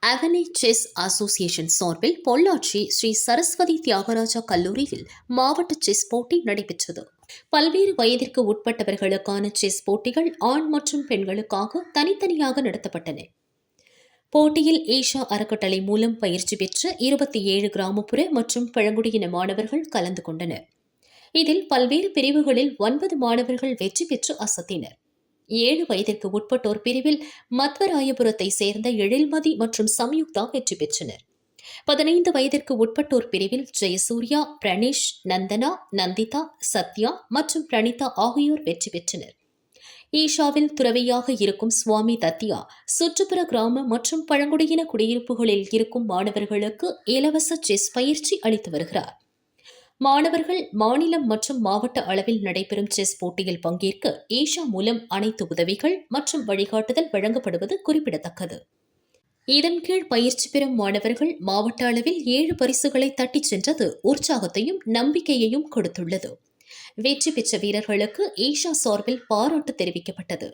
அவனி chess association சார்பில் பொள்ளாச்சி ஸ்ரீ சரஸ்வதி தியாகராஜா கல்லூரியில் மாவட்ட செஸ் போட்டி நடைபெற்றது. பல்வேறு வயதிற்கு உட்பட்டவர்களுக்கான செஸ் போட்டிகள் ஆண் மற்றும் பெண்களுக்காக தனித்தனியாக நடத்தப்பட்டன. போட்டியில் ஈஷா அறக்கட்டளை மூலம் பயிற்சி பெற்ற 27 கிராமப்புற மற்றும் பழங்குடியின மாணவர்கள் கலந்து கொண்டனர். இதில் பல்வேறு பிரிவுகளில் 9 மாணவர்கள் வெற்றி பெற்று அசத்தினர். 7 வயதிற்கு உட்பட்டோர் பிரிவில் மத்வராயபுரத்தை சேர்ந்த எழில்மதி மற்றும் சம்யுக்தா வெற்றி பெற்றனர். 15 வயதிற்கு உட்பட்டோர் பிரிவில் ஜெயசூர்யா, பிரணேஷ், நந்தனா, நந்திதா, சத்யா மற்றும் பிரணீதா ஆகியோர் வெற்றி பெற்றனர். ஈஷாவில் துறவியாக இருக்கும் சுவாமி தத்தியா சுற்றுப்புற கிராம மற்றும் பழங்குடியின குடியிருப்புகளில் இருக்கும் மாணவர்களுக்கு இலவச செஸ் பயிற்சி அளித்து வருகிறார். மாணவர்கள் மாநிலம் மற்றும் மாவட்ட அளவில் நடைபெறும் செஸ் போட்டியில் பங்கேற்க ஈஷா மூலம் அனைத்து உதவிகள் மற்றும் வழிகாட்டுதல் வழங்கப்படுவது குறிப்பிடத்தக்கது. இதன் கீழ் பயிற்சி பெறும் மாணவர்கள் மாவட்ட அளவில் 7 பரிசுகளை தட்டிச் சென்றது உற்சாகத்தையும் நம்பிக்கையையும் கொடுத்துள்ளது. வெற்றி பெற்ற வீரர்களுக்கு ஈஷா சார்பில் பாராட்டு தெரிவிக்கப்பட்டது.